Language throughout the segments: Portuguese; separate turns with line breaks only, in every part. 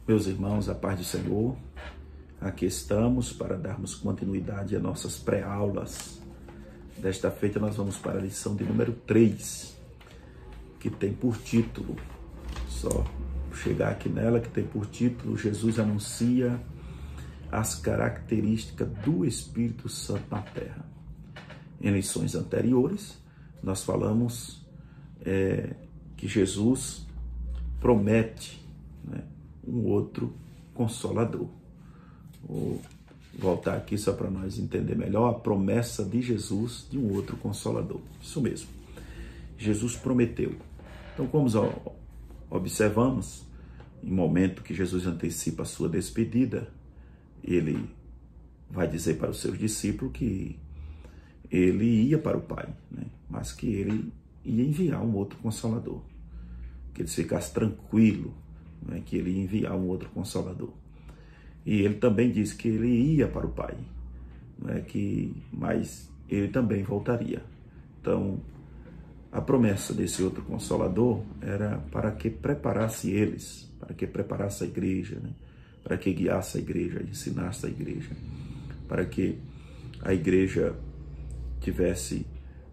Meus irmãos, a paz do Senhor, aqui estamos para darmos continuidade às nossas pré-aulas. Desta feita nós vamos para a lição de número 3, que tem por título, só chegar aqui nela, que tem por título, Jesus anuncia as características do Espírito Santo na Terra. Em lições anteriores, nós falamos que Jesus promete, um outro Consolador. Vou voltar aqui só para nós entender melhor a promessa de Jesus de um outro Consolador. Isso mesmo. Jesus prometeu. Então, como observamos, em momento que Jesus antecipa a sua despedida, ele vai dizer para os seus discípulos que ele ia para o Pai, mas que ele ia enviar um outro Consolador. Que eles ficassem tranquilos, que ele ia enviar um outro Consolador. E ele também disse que ele ia para o Pai, mas ele também voltaria. Então, a promessa desse outro Consolador era para que preparasse eles, para que preparasse a igreja, para que guiasse a igreja, ensinasse a igreja, para que a igreja tivesse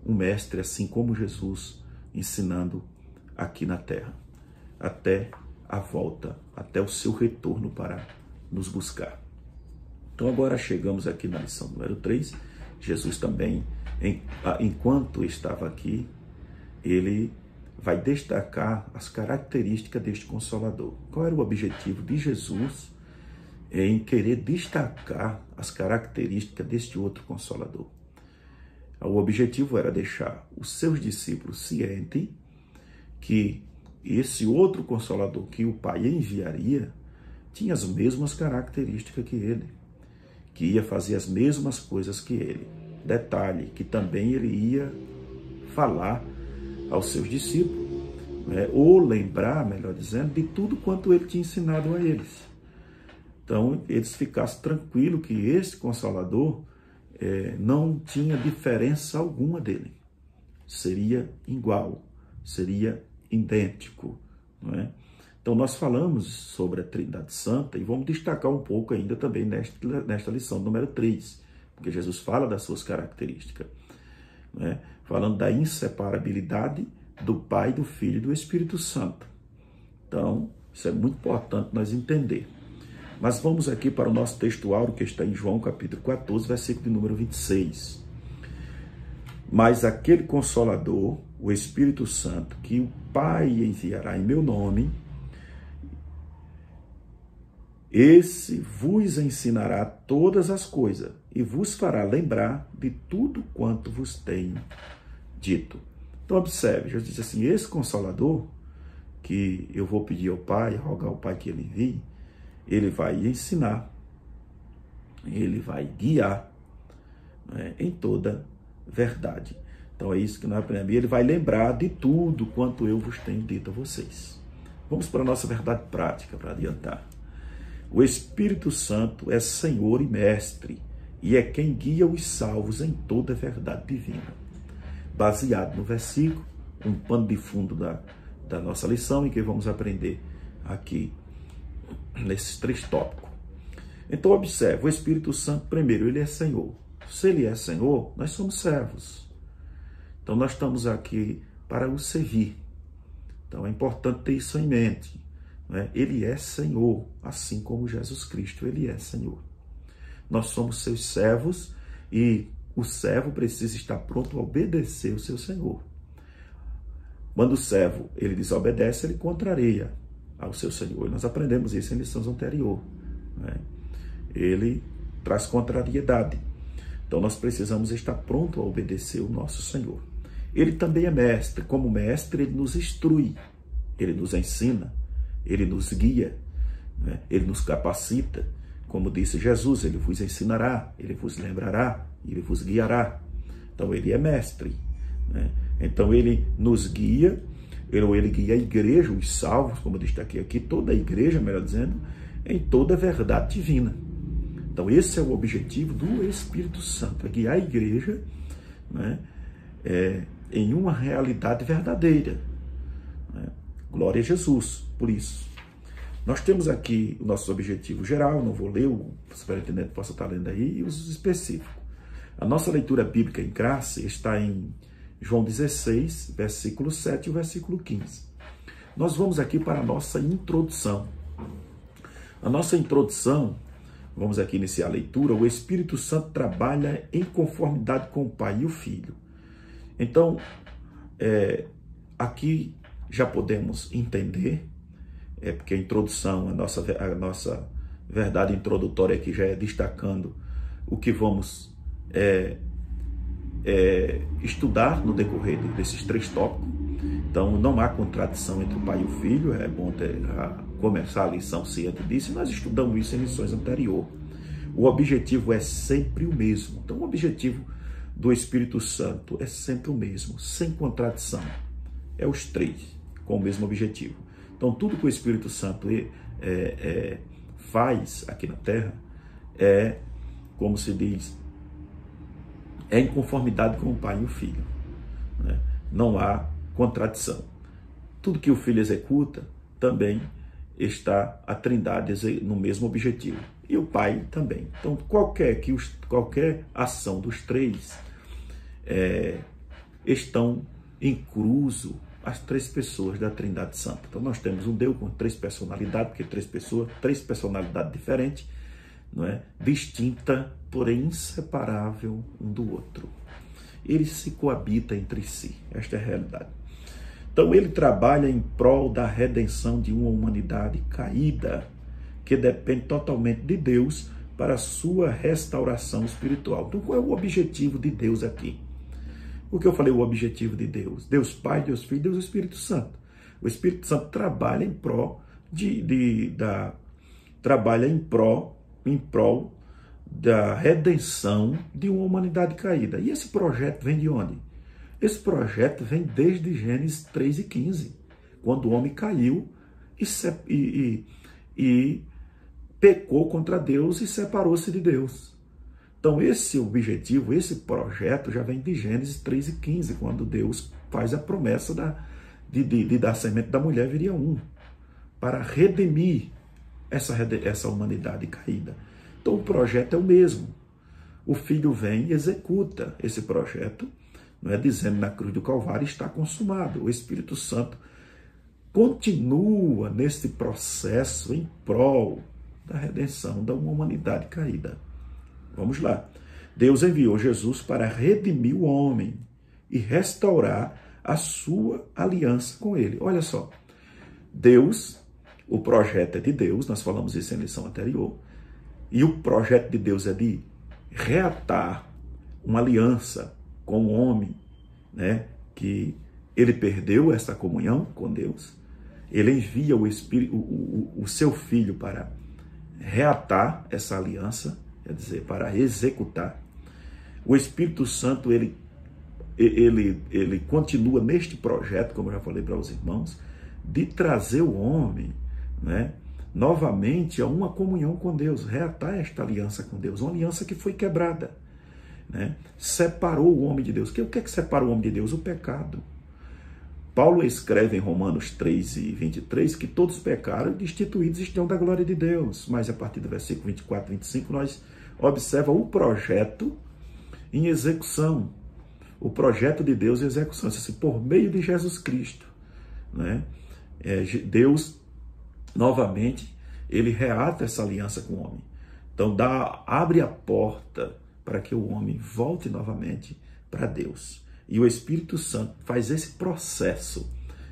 um mestre assim como Jesus, ensinando aqui na terra, até a volta, até o seu retorno para nos buscar. Então agora chegamos aqui na lição número 3, Jesus também, enquanto estava aqui, ele vai destacar as características deste Consolador. Qual era o objetivo de Jesus em querer destacar as características deste outro Consolador? O objetivo era deixar os seus discípulos cientes que esse outro Consolador que o Pai enviaria tinha as mesmas características que ele, que ia fazer as mesmas coisas que ele. Detalhe, que também ele ia falar aos seus discípulos, ou lembrar, melhor dizendo, de tudo quanto ele tinha ensinado a eles. Então, eles ficassem tranquilos que esse Consolador não tinha diferença alguma dele. Seria igual, seria idêntico, Então, nós falamos sobre a Trindade Santa e vamos destacar um pouco ainda também nesta lição número 3, porque Jesus fala das suas características, falando da inseparabilidade do Pai, do Filho e do Espírito Santo. Então, isso é muito importante nós entender. Mas vamos aqui para o nosso texto áureo, que está em João capítulo 14, versículo de número 26. Mas aquele Consolador, o Espírito Santo, que o Pai enviará em meu nome, esse vos ensinará todas as coisas e vos fará lembrar de tudo quanto vos tenho dito. Então observe, Jesus disse assim, esse Consolador, que eu vou pedir ao Pai, rogar ao Pai que ele envie, ele vai ensinar, ele vai guiar em toda verdade. Então é isso que nós aprendemos. Ele vai lembrar de tudo quanto eu vos tenho dito a vocês. Vamos para a nossa verdade prática, para adiantar. O Espírito Santo é Senhor e Mestre, e é quem guia os salvos em toda a verdade divina. Baseado no versículo, um pano de fundo da nossa lição, em que vamos aprender aqui nesses 3 tópicos. Então observe, o Espírito Santo, primeiro, ele é Senhor. Se ele é Senhor, nós somos servos. Então nós estamos aqui para o servir. Então é importante ter isso em mente. Ele é Senhor, assim como Jesus Cristo, ele é Senhor. Nós somos seus servos e o servo precisa estar pronto a obedecer o seu Senhor. Quando o servo ele desobedece, ele contraria ao seu Senhor. E nós aprendemos isso em lições anteriores. Ele traz contrariedade. Então nós precisamos estar pronto a obedecer o nosso Senhor. Ele também é mestre. Como mestre, ele nos instrui, ele nos ensina, ele nos guia, ele nos capacita. Como disse Jesus, ele vos ensinará, ele vos lembrará, ele vos guiará. Então ele é mestre. Então ele nos guia, ele guia a igreja, os salvos, como eu destaquei aqui, toda a igreja, melhor dizendo, em toda a verdade divina. Então esse é o objetivo do Espírito Santo, é guiar a igreja em uma realidade verdadeira. Glória a Jesus por isso. Nós temos aqui o nosso objetivo geral, não vou ler, o superintendente possa estar lendo aí, e os específicos. A nossa leitura bíblica em classe está em João 16, versículo 7 e o versículo 15. Nós vamos aqui para a nossa introdução. A nossa introdução, vamos aqui iniciar a leitura. O Espírito Santo trabalha em conformidade com o Pai e o Filho. Então, aqui já podemos entender, porque a introdução, a nossa verdade introdutória aqui já é destacando o que vamos estudar no decorrer desses 3 tópicos. Então, não há contradição entre o Pai e o Filho, é bom começar a lição ciente disso, e nós estudamos isso em lições anteriores. O objetivo é sempre o mesmo. Então, o objetivo do Espírito Santo é sempre o mesmo, sem contradição. É os 3, com o mesmo objetivo. Então, tudo que o Espírito Santo faz aqui na Terra como se diz, em conformidade com o Pai e o Filho. Né? Não há contradição. Tudo que o Filho executa também está a Trindade no mesmo objetivo. E o Pai também. Então, qualquer ação dos 3 estão incluso as 3 pessoas da Trindade Santa. Então, nós temos um Deus com 3 personalidades, porque 3 pessoas, 3 personalidades diferentes, não é? Distinta, porém inseparável um do outro. Eles se coabitam entre si. Esta é a realidade. Então, ele trabalha em prol da redenção de uma humanidade caída, que depende totalmente de Deus para a sua restauração espiritual. Então, qual é o objetivo de Deus aqui? O que eu falei, o objetivo de Deus? Deus Pai, Deus Filho, Deus Espírito Santo. O Espírito Santo trabalha em prol da redenção de uma humanidade caída. E esse projeto vem de onde? Esse projeto vem desde Gênesis 3 e 15, quando o homem caiu e pecou contra Deus e separou-se de Deus. Então, esse objetivo, esse projeto já vem de Gênesis 3 e 15, quando Deus faz a promessa de da semente da mulher viria para redimir essa humanidade caída. Então, o projeto é o mesmo. O Filho vem e executa esse projeto, não é, dizendo na cruz do Calvário está consumado. O Espírito Santo continua nesse processo em prol da redenção da uma humanidade caída. Vamos lá. Deus enviou Jesus para redimir o homem e restaurar a sua aliança com ele. Olha só, Deus, o projeto é de Deus, nós falamos isso em lição anterior, e o projeto de Deus é de reatar uma aliança com o homem, né, que ele perdeu essa comunhão com Deus. Ele envia o seu Filho para reatar essa aliança, quer dizer, para executar. O Espírito Santo, ele continua neste projeto, como eu já falei para os irmãos, de trazer o homem, né, novamente a uma comunhão com Deus, reatar esta aliança com Deus, uma aliança que foi quebrada, né? Separou o homem de Deus. O que é que separa o homem de Deus? O pecado. Paulo escreve em Romanos 3 e 23 que todos pecaram e destituídos estão da glória de Deus. Mas a partir do versículo 24 e 25 nós observamos o projeto em execução. O projeto de Deus em execução, assim, por meio de Jesus Cristo, né? Deus, novamente, ele reata essa aliança com o homem. Então, abre a porta para que o homem volte novamente para Deus. E o Espírito Santo faz esse processo,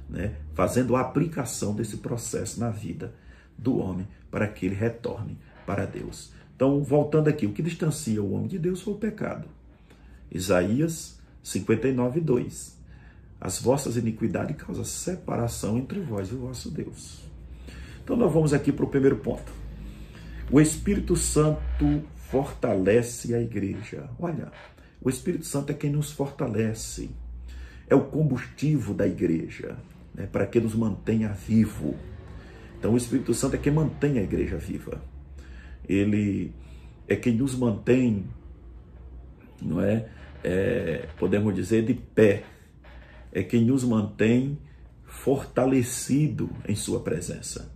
né, fazendo a aplicação desse processo na vida do homem, para que ele retorne para Deus. Então, voltando aqui, o que distancia o homem de Deus foi o pecado. Isaías 59, 2. As vossas iniquidades causam separação entre vós e o vosso Deus. Então, nós vamos aqui para o primeiro ponto. O Espírito Santo fortalece a igreja. Olha, o Espírito Santo é quem nos fortalece. É o combustível da igreja, né, para que nos mantenha vivo. Então, o Espírito Santo é quem mantém a igreja viva. Ele é quem nos mantém, não é? Podemos dizer, de pé. É quem nos mantém fortalecido em sua presença.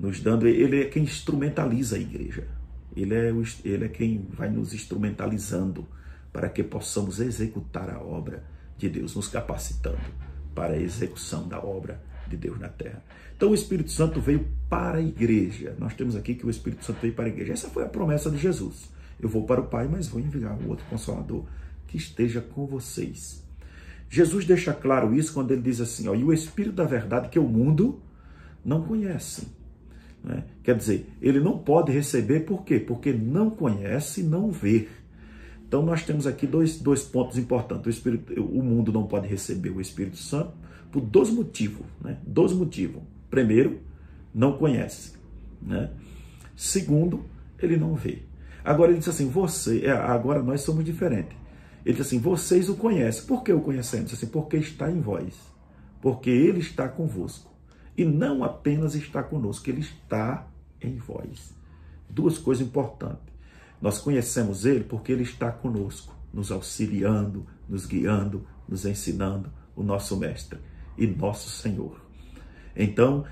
nos dando, ele é quem instrumentaliza a igreja. Ele é quem vai nos instrumentalizando para que possamos executar a obra de Deus, nos capacitando para a execução da obra de Deus na terra. Então o Espírito Santo veio para a igreja. Nós temos aqui que o Espírito Santo veio para a igreja. Essa foi a promessa de Jesus. Eu vou para o Pai, mas vou enviar um outro Consolador que esteja com vocês. Jesus deixa claro isso quando ele diz assim, ó, e o Espírito da verdade que o mundo não conhece. Né? Quer dizer, ele não pode receber, por quê? Porque não conhece e não vê. Então nós temos aqui dois pontos importantes. O mundo não pode receber o Espírito Santo por dois motivos. Né? Dois motivos. Primeiro, não conhece. Né? Segundo, ele não vê. Agora ele diz assim, agora nós somos diferentes. Ele diz assim, vocês o conhecem. Por que o conhecemos? Diz assim, porque está em vós. Porque ele está convosco. E não apenas está conosco, ele está em vós. Duas coisas importantes. Nós conhecemos ele porque ele está conosco, nos auxiliando, nos guiando, nos ensinando, o nosso mestre e nosso Senhor. Então,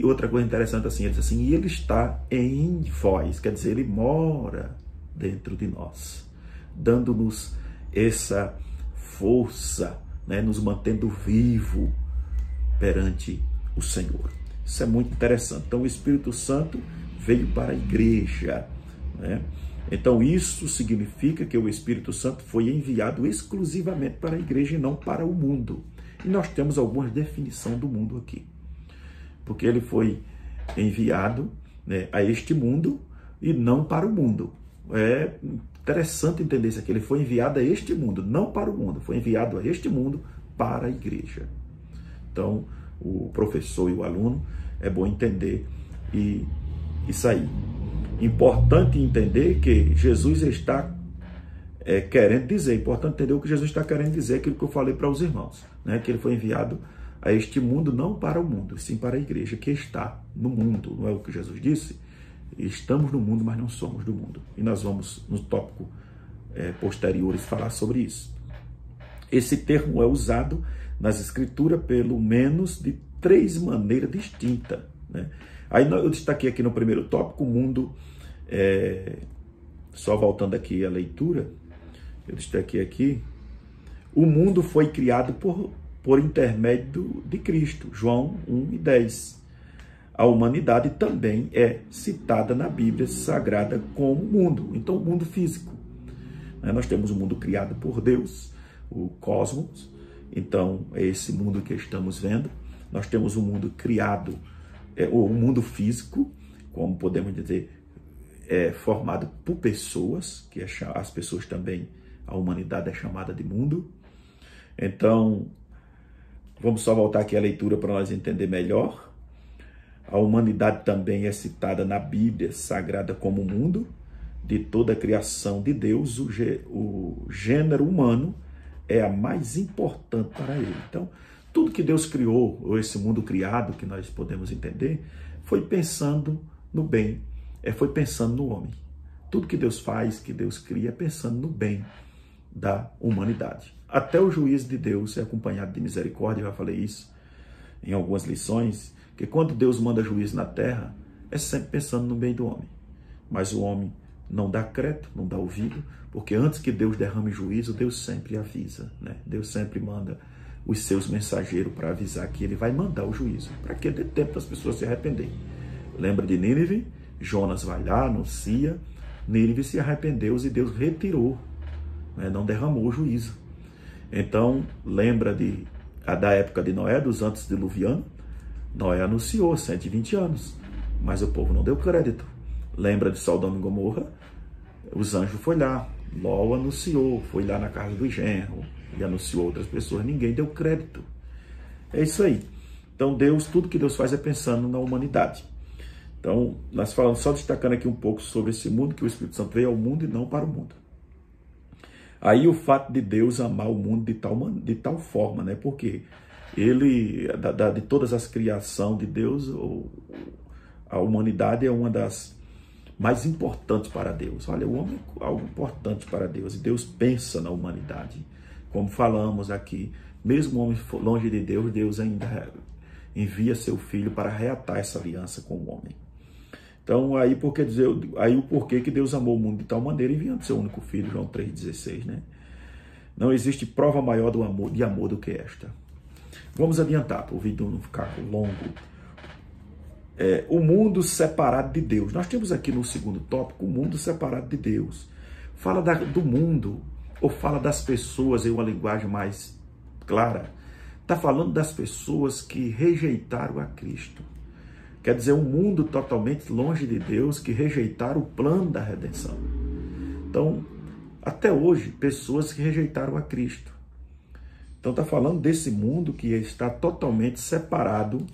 outra coisa interessante assim, ele diz assim, e ele está em vós, quer dizer, ele mora dentro de nós, dando-nos essa força, né, nos mantendo vivo perante o Senhor. Isso é muito interessante. Então, o Espírito Santo veio para a igreja, né? Então, isso significa que o Espírito Santo foi enviado exclusivamente para a igreja e não para o mundo. E nós temos algumas definições do mundo aqui. Porque ele foi enviado, né, a este mundo e não para o mundo. É interessante entender isso aqui. Ele foi enviado a este mundo, não para o mundo. Foi enviado a este mundo para a igreja. Então, o professor e o aluno, é bom entender isso aí. Importante entender que Jesus está querendo dizer, importante entender o que Jesus está querendo dizer, aquilo que eu falei para os irmãos, né? Que ele foi enviado a este mundo, não para o mundo, sim para a igreja que está no mundo, não é o que Jesus disse? Estamos no mundo, mas não somos do mundo. E nós vamos, no tópico posteriores, falar sobre isso. Esse termo é usado nas escrituras pelo menos de 3 maneiras distintas, né? Aí eu destaquei aqui no primeiro tópico, o mundo, só voltando aqui à leitura, eu destaquei aqui, o mundo foi criado por intermédio de Cristo, João 1:10. A humanidade também é citada na Bíblia Sagrada como mundo, então o mundo físico. Nós temos um mundo criado por Deus, o cosmos, então é esse mundo que estamos vendo. Nós temos um mundo criado, o mundo físico, como podemos dizer, formado por pessoas, que as pessoas também, a humanidade é chamada de mundo. Então, vamos só voltar aqui à leitura para nós entender melhor. A humanidade também é citada na Bíblia Sagrada como mundo. De toda a criação de Deus, o gênero humano é a mais importante para ele. Então, tudo que Deus criou, ou esse mundo criado que nós podemos entender, foi pensando no bem, foi pensando no homem. Tudo que Deus faz, que Deus cria, é pensando no bem da humanidade. Até o juízo de Deus é acompanhado de misericórdia, eu já falei isso em algumas lições, que quando Deus manda juízo na terra, é sempre pensando no bem do homem. Mas o homem não dá crédito, não dá ouvido, porque antes que Deus derrame juízo, Deus sempre avisa, né? Deus sempre manda os seus mensageiros para avisar que ele vai mandar o juízo, para que dê tempo das pessoas se arrependerem. Lembra de Nínive? Jonas vai lá, anuncia, Nínive se arrependeu e Deus retirou, né? Não derramou o juízo. Então, lembra da época de Noé, dos antediluvianos? Noé anunciou 120 anos, mas o povo não deu crédito. Lembra de Sodoma e Gomorra? Os anjos foram lá, Ló anunciou, foi lá na casa do genro e anunciou outras pessoas, ninguém deu crédito. É isso aí. Então Deus, tudo que Deus faz é pensando na humanidade. Então, nós falamos, só destacando aqui um pouco sobre esse mundo, que o Espírito Santo veio ao mundo e não para o mundo. Aí o fato de Deus amar o mundo de tal forma, né? Porque ele, de todas as criações de Deus, a humanidade é uma das mais importantes para Deus. Olha, o homem é algo importante para Deus, e Deus pensa na humanidade. Como falamos aqui, mesmo o homem longe de Deus, Deus ainda envia seu Filho para reatar essa aliança com o homem. Então, aí o porquê que Deus amou o mundo de tal maneira, enviando seu único filho, João 3,16, né? Não existe prova maior de amor do que esta. Vamos adiantar, para o vídeo não ficar longo. O mundo separado de Deus. Nós temos aqui no segundo tópico o mundo separado de Deus. Fala do mundo, ou fala das pessoas em uma linguagem mais clara. Está falando das pessoas que rejeitaram a Cristo. Quer dizer, um mundo totalmente longe de Deus, que rejeitaram o plano da redenção. Então, até hoje, pessoas que rejeitaram a Cristo. Então, está falando desse mundo que está totalmente separado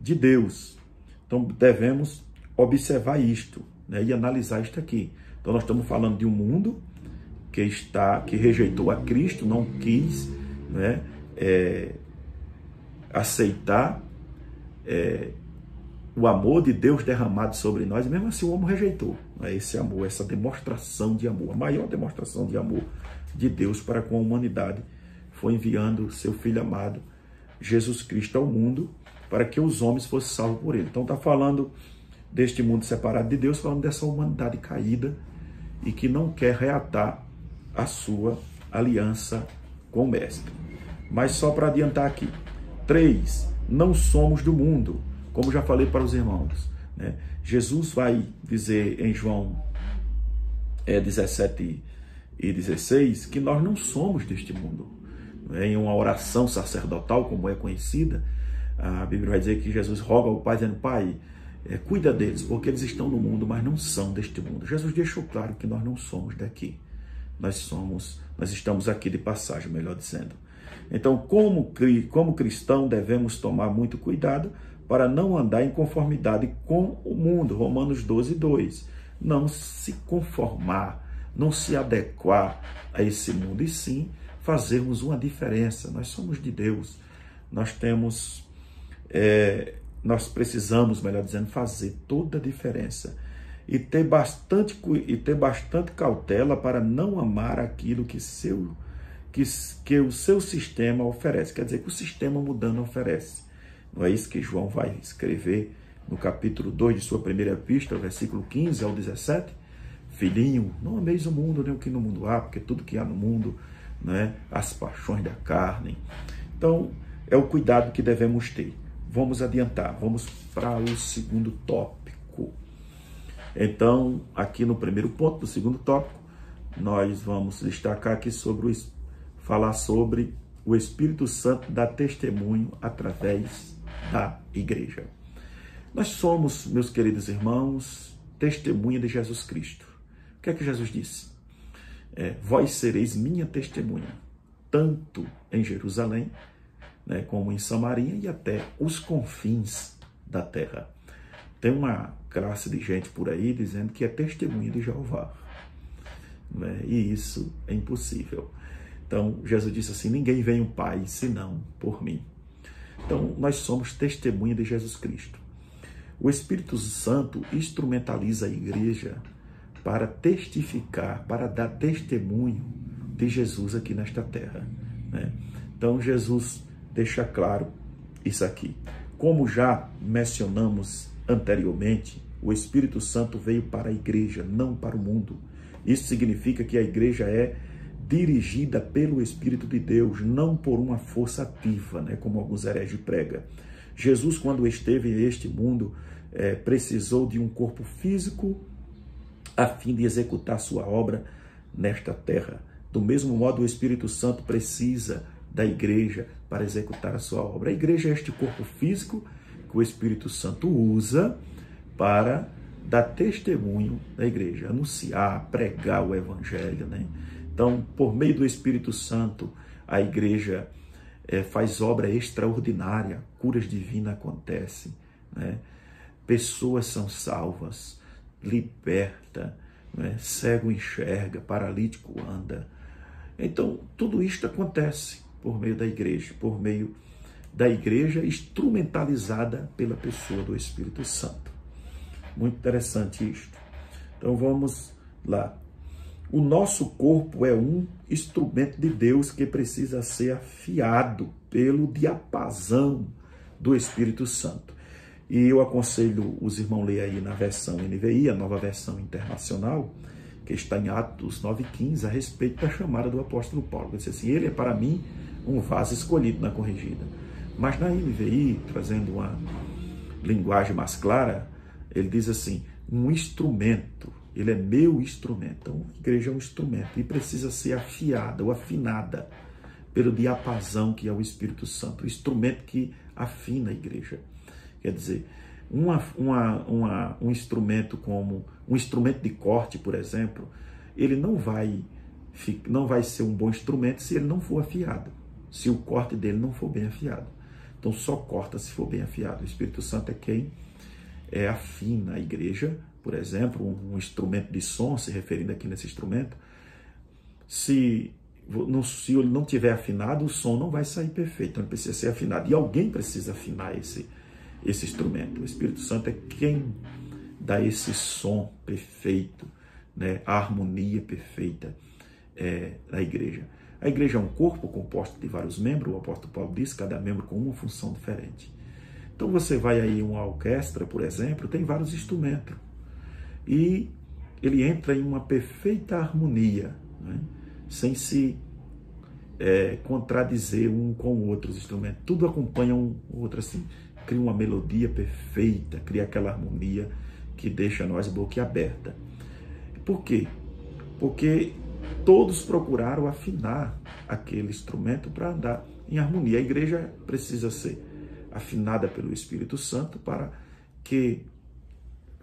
de Deus. Então, devemos observar isto, né, e analisar isto aqui. Então, nós estamos falando de um mundo que rejeitou a Cristo, não quis, né, aceitar o amor de Deus derramado sobre nós, e mesmo assim o homem rejeitou, né, esse amor, essa demonstração de amor, a maior demonstração de amor de Deus para com a humanidade, foi enviando seu Filho amado, Jesus Cristo, ao mundo, para que os homens fossem salvos por ele. Então está falando deste mundo separado de Deus, falando dessa humanidade caída e que não quer reatar a sua aliança com o Mestre. Mas só para adiantar aqui. 3. Não somos do mundo, como já falei para os irmãos, né? Jesus vai dizer em João 17 e 16 que nós não somos deste mundo. Em uma oração sacerdotal, como é conhecida, a Bíblia vai dizer que Jesus roga ao Pai, dizendo: Pai, cuida deles, porque eles estão no mundo, mas não são deste mundo. Jesus deixou claro que nós não somos daqui. Nós estamos aqui de passagem, melhor dizendo. Então, como cristão, devemos tomar muito cuidado para não andar em conformidade com o mundo. Romanos 12:2. Não se conformar, não se adequar a esse mundo, e sim fazermos uma diferença. Nós somos de Deus. Nós precisamos, melhor dizendo, fazer toda a diferença e ter bastante cautela para não amar aquilo que o seu sistema oferece. Quer dizer, que o sistema mudando oferece. Não é isso que João vai escrever no capítulo 2 de sua primeira epístola, versículo 15 ao 17? Filhinho, não ameis o mundo, nem o que no mundo há, porque tudo que há no mundo, né, as paixões da carne. Então, é o cuidado que devemos ter. Vamos adiantar, vamos para o segundo tópico. Então, aqui no primeiro ponto do segundo tópico, nós vamos destacar aqui falar sobre o Espírito Santo dá testemunho através da igreja. Nós somos, meus queridos irmãos, testemunha de Jesus Cristo. O que é que Jesus disse? Vós sereis minha testemunha, tanto em Jerusalém, né, como em Samaria e até os confins da terra. Tem uma classe de gente por aí dizendo que é testemunha de Jeová, né, e isso é impossível. Então, Jesus disse assim: ninguém vem ao Pai senão por mim. Então, nós somos testemunha de Jesus Cristo. O Espírito Santo instrumentaliza a igreja para testificar, para dar testemunho de Jesus aqui nesta terra, né? Então, Jesus deixa claro isso aqui. Como já mencionamos anteriormente, o Espírito Santo veio para a igreja, não para o mundo. Isso significa que a igreja é dirigida pelo Espírito de Deus, não por uma força ativa, né, como alguns hereges pregam. Jesus, quando esteve neste mundo, precisou de um corpo físico a fim de executar sua obra nesta terra. Do mesmo modo, o Espírito Santo precisa da igreja para executar a sua obra. A igreja é este corpo físico que o Espírito Santo usa para dar testemunho da igreja, anunciar, pregar o evangelho, né? Então, por meio do Espírito Santo, a igreja faz obra extraordinária, curas divinas acontecem, né? Pessoas são salvas, liberta, né? Cego enxerga, paralítico anda. Então, tudo isto acontece por meio da igreja instrumentalizada pela pessoa do Espírito Santo. Muito interessante isto. Então, vamos lá. O nosso corpo é um instrumento de Deus que precisa ser afiado pelo diapasão do Espírito Santo. E eu aconselho os irmãos a ler aí na versão NVI, a nova versão internacional, que está em Atos 9,15, a respeito da chamada do apóstolo Paulo. Ele disse assim: ele é para mim um vaso escolhido na corrigida. Mas na NVI, trazendo uma linguagem mais clara, ele diz assim: um instrumento, ele é meu instrumento. Então, a igreja é um instrumento e precisa ser afiada ou afinada pelo diapasão que é o Espírito Santo, o instrumento que afina a igreja. Quer dizer, um instrumento como um instrumento de corte, por exemplo, ele não vai ser um bom instrumento se ele não for afiado, se o corte dele não for bem afiado. Então só corta se for bem afiado. O Espírito Santo é quem afina a igreja. Por exemplo, um instrumento de som, se referindo aqui nesse instrumento, se ele não tiver afinado, o som não vai sair perfeito, então ele precisa ser afinado. E alguém precisa afinar esse instrumento. O Espírito Santo é quem dá esse som perfeito, né? A harmonia perfeita da igreja. A igreja é um corpo composto de vários membros, o apóstolo Paulo diz, cada membro com uma função diferente. Então você vai aí uma orquestra, por exemplo, tem vários instrumentos. E ele entra em uma perfeita harmonia, né? Sem se contradizer um com o outro, os instrumentos. Tudo acompanha um outro assim, cria uma melodia perfeita, cria aquela harmonia que deixa nós boquiaberta. Por quê? Porque todos procuraram afinar aquele instrumento para andar em harmonia. A igreja precisa ser afinada pelo Espírito Santo para que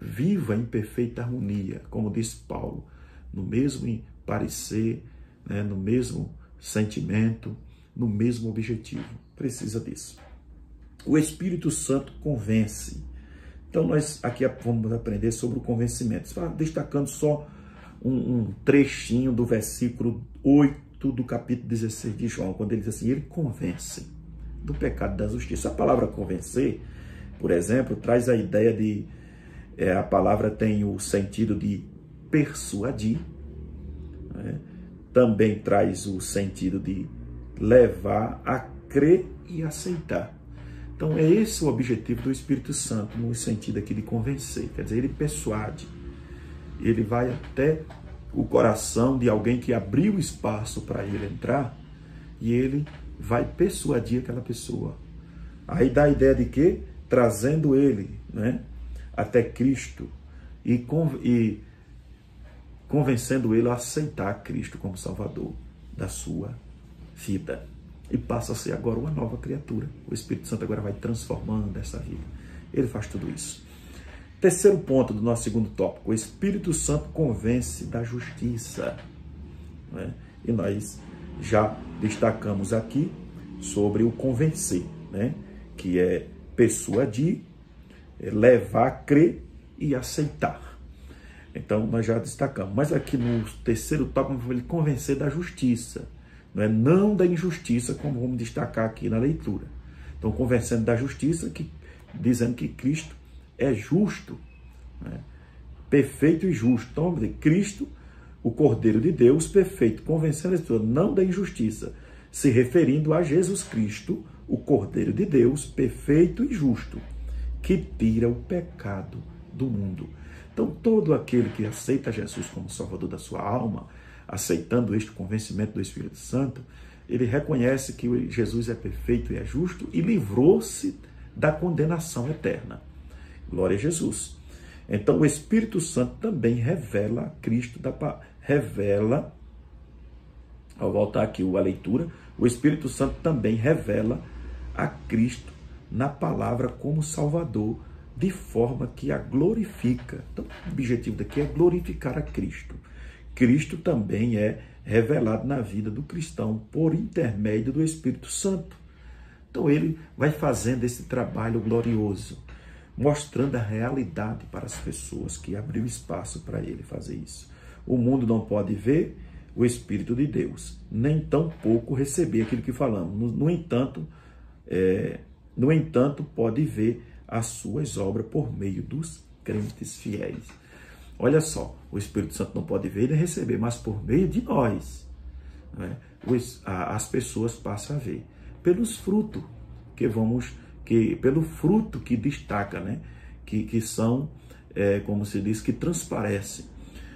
viva em perfeita harmonia, como diz Paulo, no mesmo parecer, né, no mesmo sentimento, no mesmo objetivo. Precisa disso. O Espírito Santo convence. Então nós aqui vamos aprender sobre o convencimento. Destacando só um trechinho do versículo 8 do capítulo 16 de João, quando ele diz assim: ele convence do pecado e da justiça. A palavra convencer, por exemplo, traz a ideia de... a palavra tem o sentido de persuadir, né? Também traz o sentido de levar a crer e aceitar. Então é esse o objetivo do Espírito Santo, no sentido aqui de convencer. Quer dizer, ele persuade, ele vai até o coração de alguém que abriu espaço para ele entrar e ele vai persuadir aquela pessoa. Aí dá a ideia de que trazendo ele, né, até Cristo e convencendo ele a aceitar Cristo como Salvador da sua vida. E passa a ser agora uma nova criatura. O Espírito Santo agora vai transformando essa vida. Ele faz tudo isso. Terceiro ponto do nosso segundo tópico: o Espírito Santo convence da justiça, né? E nós já destacamos aqui sobre o convencer, né? Que é persuadir, levar a crer e aceitar. Então nós já destacamos. Mas aqui no terceiro tópico, ele convencer da justiça, não da injustiça, como vamos destacar aqui na leitura. Então, convencendo da justiça, dizendo que Cristo é justo, né? Perfeito e justo. Então, Cristo, o Cordeiro de Deus, perfeito, convencendo as pessoas não da injustiça, se referindo a Jesus Cristo, o Cordeiro de Deus, perfeito e justo, que tira o pecado do mundo. Então, todo aquele que aceita Jesus como Salvador da sua alma, aceitando este convencimento do Espírito Santo, ele reconhece que Jesus é perfeito e é justo e livrou-se da condenação eterna. Glória a Jesus. Então, o Espírito Santo também revela a Cristo, ao voltar aqui a leitura, o Espírito Santo também revela a Cristo na palavra como Salvador, de forma que a glorifica. Então, o objetivo daqui é glorificar a Cristo. Cristo também é revelado na vida do cristão por intermédio do Espírito Santo. Então ele vai fazendo esse trabalho glorioso, mostrando a realidade para as pessoas, que abriu espaço para ele fazer isso. O mundo não pode ver o Espírito de Deus, nem tampouco receber aquilo que falamos. No entanto, pode ver as suas obras por meio dos crentes fiéis. Olha só, o Espírito Santo não pode ver e receber, mas por meio de nós, né, as pessoas passam a ver. Pelos frutos que vamos pelo fruto que destaca, né? Que são, como se diz, que transparece.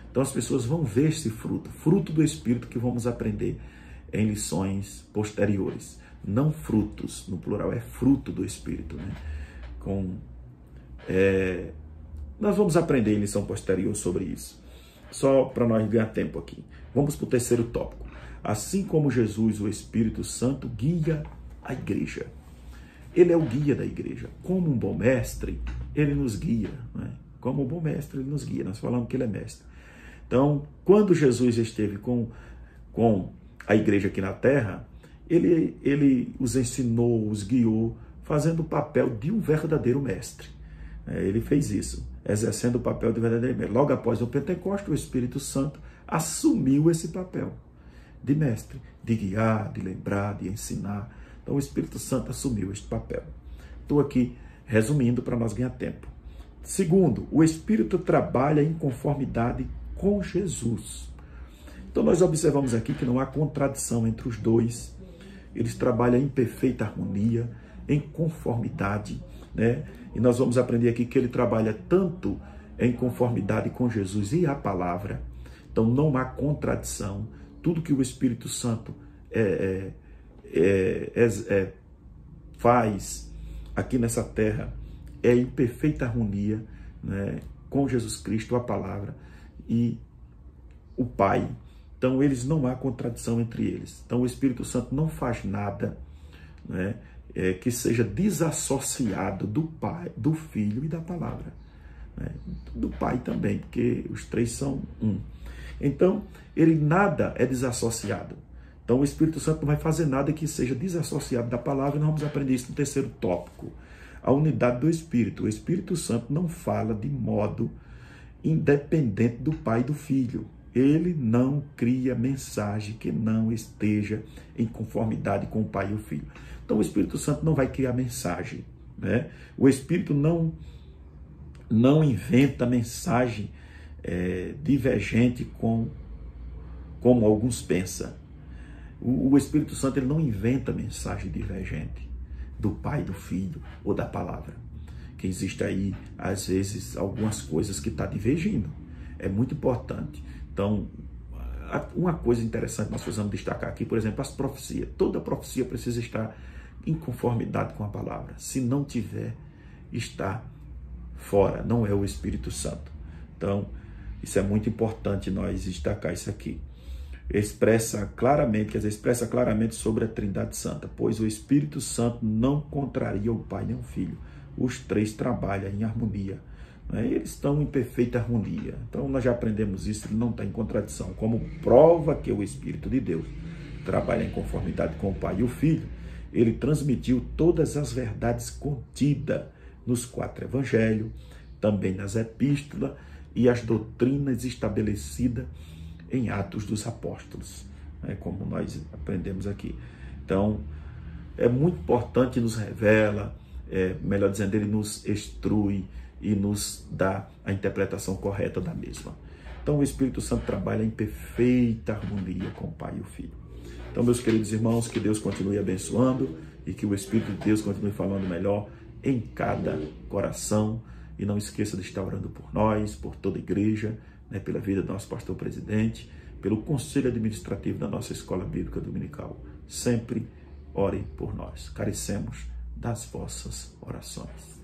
Então as pessoas vão ver esse fruto do Espírito que vamos aprender em lições posteriores. Não frutos, no plural, é fruto do Espírito, né? Nós vamos aprender em lição posterior sobre isso. Só para nós ganhar tempo aqui. Vamos para o terceiro tópico. Assim como Jesus, o Espírito Santo, guia a igreja. Ele é o guia da igreja. Como um bom mestre, ele nos guia, né? Como um bom mestre, ele nos guia. Nós falamos que ele é mestre. Então, quando Jesus esteve com a igreja aqui na terra, ele os ensinou, os guiou, fazendo o papel de um verdadeiro mestre. Ele fez isso, exercendo o papel de verdadeiro mestre. Logo após o Pentecostes, o Espírito Santo assumiu esse papel de mestre, de guiar, de lembrar, de ensinar. Então o Espírito Santo assumiu este papel. Estou aqui resumindo para nós ganhar tempo. Segundo, o Espírito trabalha em conformidade com Jesus. Então nós observamos aqui que não há contradição entre os dois. Eles trabalham em perfeita harmonia, em conformidade, né? E nós vamos aprender aqui que ele trabalha tanto em conformidade com Jesus e a palavra. Então não há contradição. Tudo que o Espírito Santo faz aqui nessa terra é em perfeita harmonia, né, com Jesus Cristo, a palavra e o Pai. Então eles não há contradição entre eles. Então o Espírito Santo não faz nada, né, que seja desassociado do Pai, do Filho e da palavra, né? Do Pai também, porque os três são um. Então ele nada é desassociado. Então o Espírito Santo não vai fazer nada que seja desassociado da palavra. E nós vamos aprender isso no terceiro tópico, a unidade do Espírito. O Espírito Santo não fala de modo independente do Pai e do Filho. Ele não cria mensagem que não esteja em conformidade com o Pai e o Filho. Então o Espírito Santo não vai criar mensagem, né? O Espírito não inventa mensagem divergente como alguns pensam. O Espírito Santo ele não inventa mensagem divergente do Pai, do Filho ou da palavra. Que existe aí, às vezes, algumas coisas que estão divergindo. É muito importante. Então, uma coisa interessante que nós precisamos destacar aqui, por exemplo, as profecias. Toda profecia precisa estar em conformidade com a palavra. Se não tiver, está fora, não é o Espírito Santo. Então, isso é muito importante nós destacar isso aqui. Expressa claramente sobre a Trindade Santa, pois o Espírito Santo não contraria o Pai nem o Filho. Os três trabalham em harmonia, né? Eles estão em perfeita harmonia. Então nós já aprendemos isso, ele não está em contradição. Como prova que o Espírito de Deus trabalha em conformidade com o Pai e o Filho, ele transmitiu todas as verdades contidas nos 4 evangelhos, também nas epístolas e as doutrinas estabelecidas em Atos dos Apóstolos, né, como nós aprendemos aqui. Então, é muito importante, nos revela, melhor dizendo, ele nos instrui e nos dá a interpretação correta da mesma. Então, o Espírito Santo trabalha em perfeita harmonia com o Pai e o Filho. Então, meus queridos irmãos, que Deus continue abençoando e que o Espírito de Deus continue falando melhor em cada coração. E não esqueça de estar orando por nós, por toda a igreja, né, pela vida do nosso pastor presidente, pelo conselho administrativo da nossa escola bíblica dominical. Sempre ore por nós. Carecemos das vossas orações.